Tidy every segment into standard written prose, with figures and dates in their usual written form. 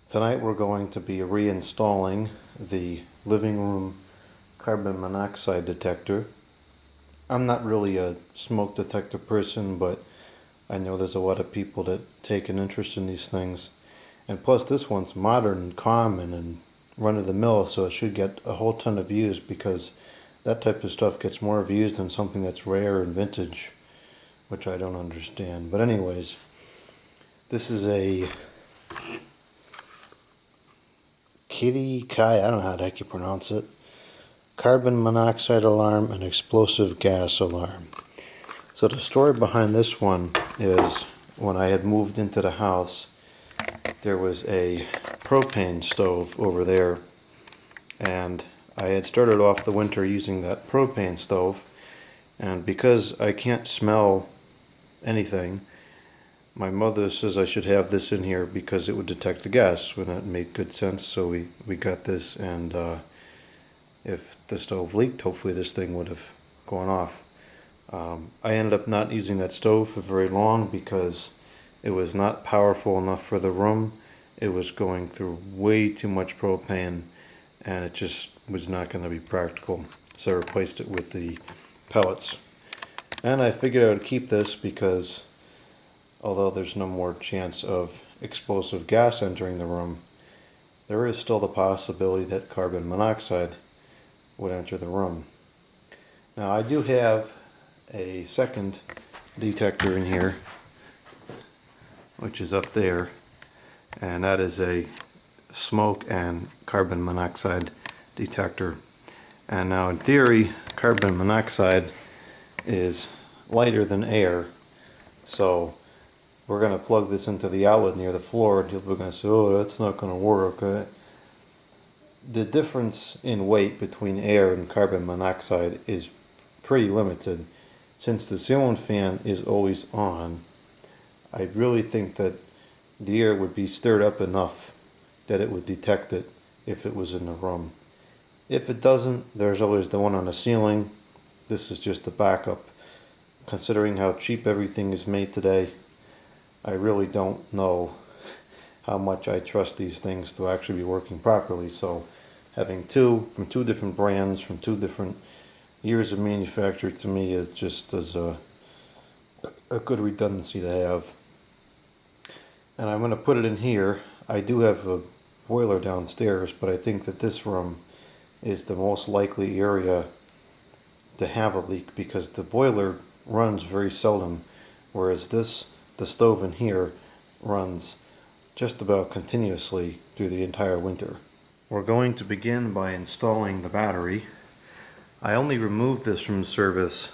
Tonight we're going to be reinstalling the living room carbon monoxide detector. I'm not really a smoke detector person, but I know there's a lot of people that take an interest in these things. And plus this one's modern and common and run-of-the-mill, so it should get a whole ton of views because that type of stuff gets more views than something that's rare and vintage, which I don't understand. But anyways, this is a Kidde, I don't know how the heck you pronounce it. Carbon monoxide alarm and explosive gas alarm. So the story behind this one is when I had moved into the house, there was a propane stove over there, and I had started off the winter using that propane stove, and because I can't smell anything, my mother says I should have this in here because it would detect the gas, and that made good sense, so we got this, and if the stove leaked, hopefully this thing would have gone off. I ended up not using that stove for very long because it was not powerful enough for the room. It was going through way too much propane, and it just was not going to be practical, so I replaced it with the pellets. And I figured I would keep this because although there's no more chance of explosive gas entering the room, there is still the possibility that carbon monoxide would enter the room. Now I do have a second detector in here, which is up there, and that is a smoke and carbon monoxide detector. And now in theory, carbon monoxide is lighter than air, so we're going to plug this into the outlet near the floor, and people are going to say, oh, that's not going to work. The difference in weight between air and carbon monoxide is pretty limited. Since the ceiling fan is always on, I really think that the air would be stirred up enough that it would detect it if it was in the room. If it doesn't, there's always the one on the ceiling. This is just a backup. Considering how cheap everything is made today, I really don't know how much I trust these things to actually be working properly. So having two from two different brands, from two different years of manufacture, to me is just as a good redundancy to have. And I'm going to put it in here. I do have a boiler downstairs, but I think that this room is the most likely area to have a leak because the boiler runs very seldom, whereas the stove in here runs just about continuously through the entire winter. We're going to begin by installing the battery. I only removed this from service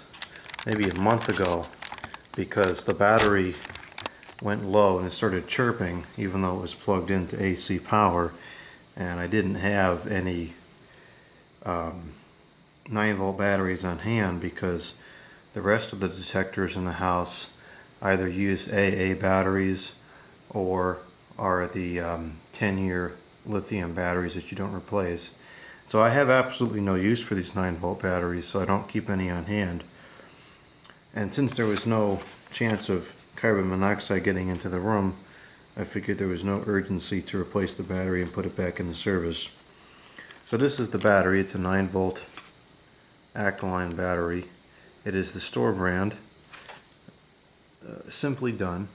maybe a month ago because the battery went low and it started chirping even though it was plugged into AC power, and I didn't have any 9-volt batteries on hand because the rest of the detectors in the house either use AA batteries or are the 10-year lithium batteries that you don't replace. So I have absolutely no use for these 9-volt batteries, so I don't keep any on hand. And since there was no chance of carbon monoxide getting into the room, I figured there was no urgency to replace the battery and put it back into service. So this is the battery. It's a 9-volt alkaline battery. It is the store brand, Simply Done,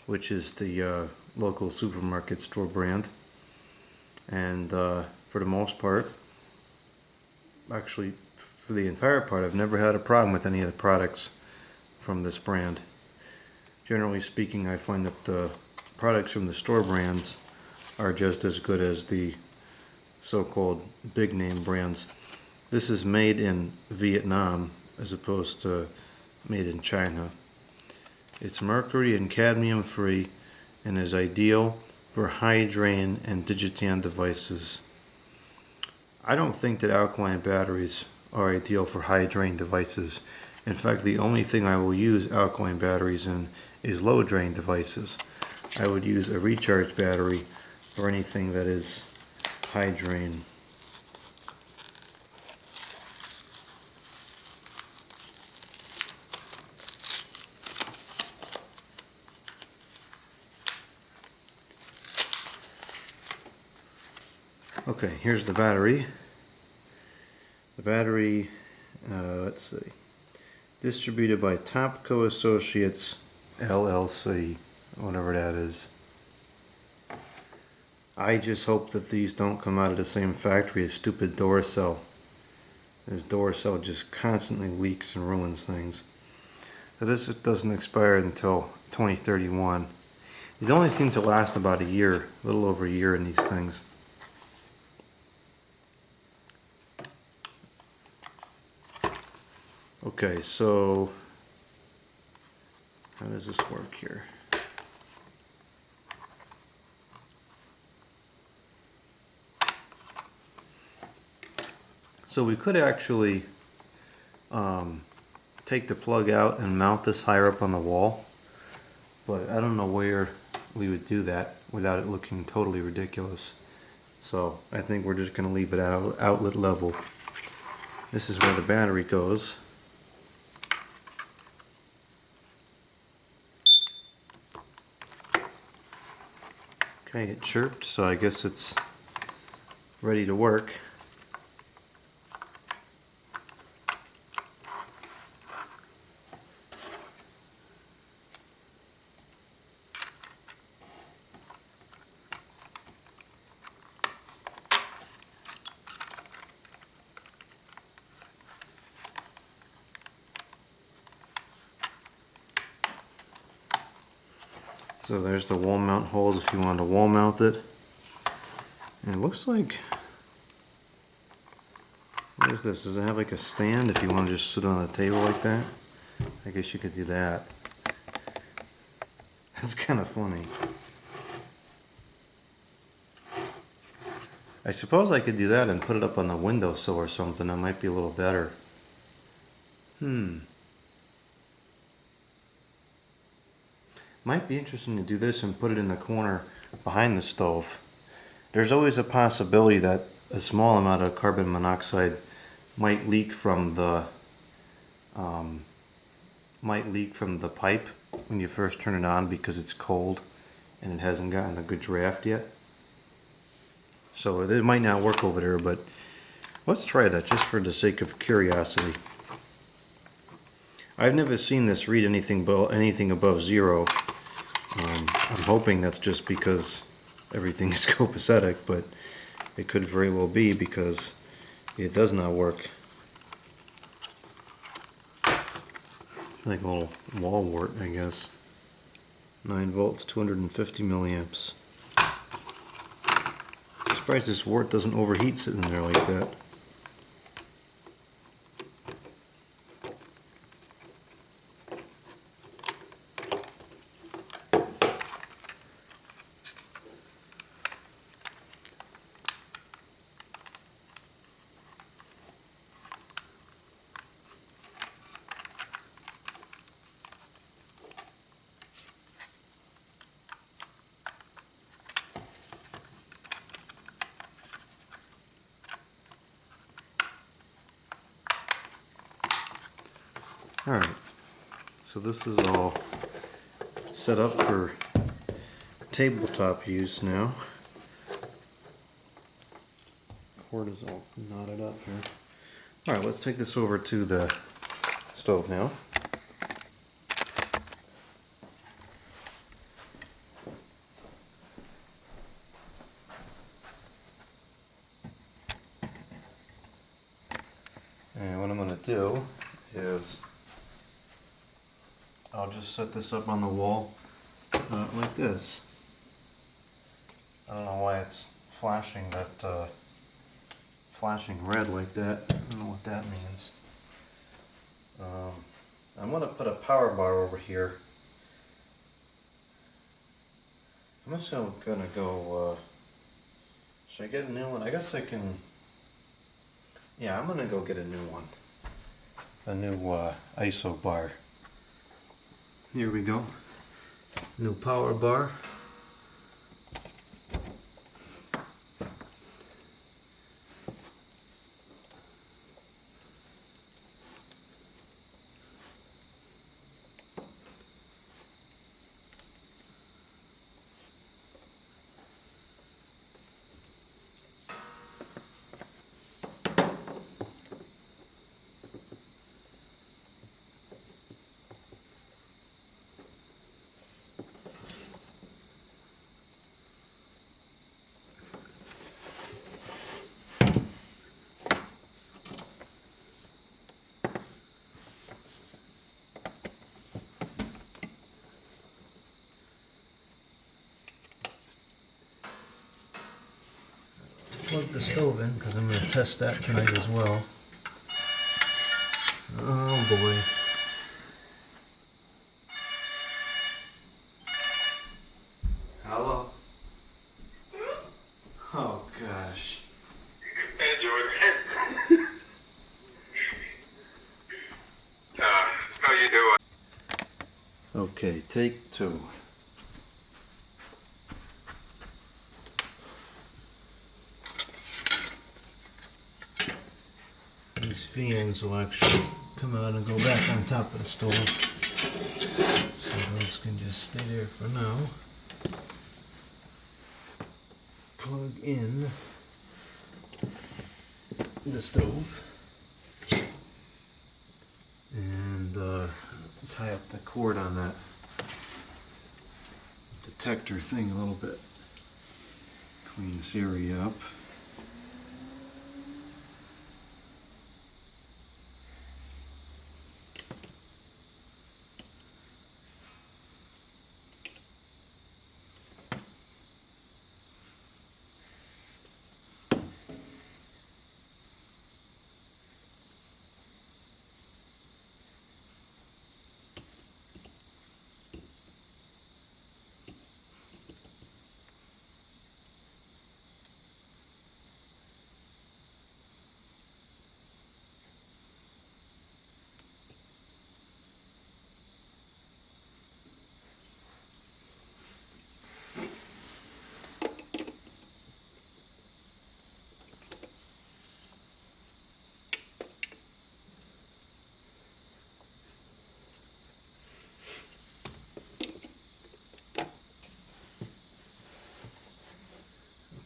which is the local supermarket store brand. And for the most part, actually for the entire part, I've never had a problem with any of the products from this brand. Generally speaking, I find that the products from the store brands are just as good as the so-called big name brands. This is made in Vietnam as opposed to made in China. It's mercury and cadmium free and is ideal for high drain and digitan devices. I don't think that alkaline batteries are ideal for high drain devices. In fact, the only thing I will use alkaline batteries in is low drain devices. I would use a recharge battery for anything that is high drain. Okay, here's the battery. The battery, let's see, distributed by Topco Associates LLC, whatever that is. I just hope that these don't come out of the same factory as stupid Duracell. This Duracell just constantly leaks and ruins things. So this doesn't expire until 2031. These only seem to last about a year, a little over a year in these things. Okay, so how does this work here? So we could actually take the plug out and mount this higher up on the wall, but I don't know where we would do that without it looking totally ridiculous. So I think we're just going to leave it at outlet level. This is where the battery goes. Okay, it chirped, so I guess it's ready to work. So there's the wall mount holes if you want to wall mount it. And it looks like, what is this? Does it have like a stand if you want to just sit on a table like that? I guess you could do that. That's kind of funny. I suppose I could do that and put it up on the windowsill or something. That might be a little better. Might be interesting to do this and put it in the corner behind the stove. There's always a possibility that a small amount of carbon monoxide might leak from the pipe when you first turn it on because it's cold and it hasn't gotten a good draft yet. So it might not work over there, but let's try that just for the sake of curiosity. I've never seen this read anything above 0. I'm hoping that's just because everything is copacetic, but it could very well be because it does not work. Like a little wall wart, I guess. 9 volts, 250 milliamps. I'm surprised this wart doesn't overheat sitting there like that. Alright, so this is all set up for tabletop use now. Cord is all knotted up here. Alright, let's take this over to the stove now. And what I'm going to do is I'll just set this up on the wall like this. I don't know why it's flashing flashing red like that. I don't know what that means. I'm going to put a power bar over here. I'm just going to go, should I get a new one? I guess I can, yeah, I'm going to go get a new one. A new ISO bar. Here we go. New power bar. plug the stove in because I'm going to test that tonight as well. Oh boy. Hello? Oh gosh. Hey, Jordan. How you doing? Okay, take two. These fans will actually come out and go back on top of the stove. So those can just stay there for now. Plug in the stove and tie up the cord on that detector thing a little bit. Clean this area up.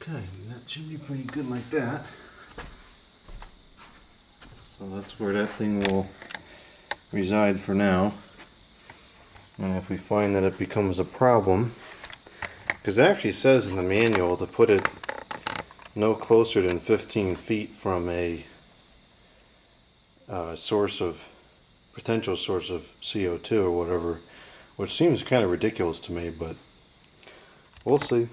Okay, that should be pretty good like that. So that's where that thing will reside for now. And if we find that it becomes a problem, because it actually says in the manual to put it no closer than 15 feet from a potential source of CO2 or whatever, which seems kind of ridiculous to me, but we'll see.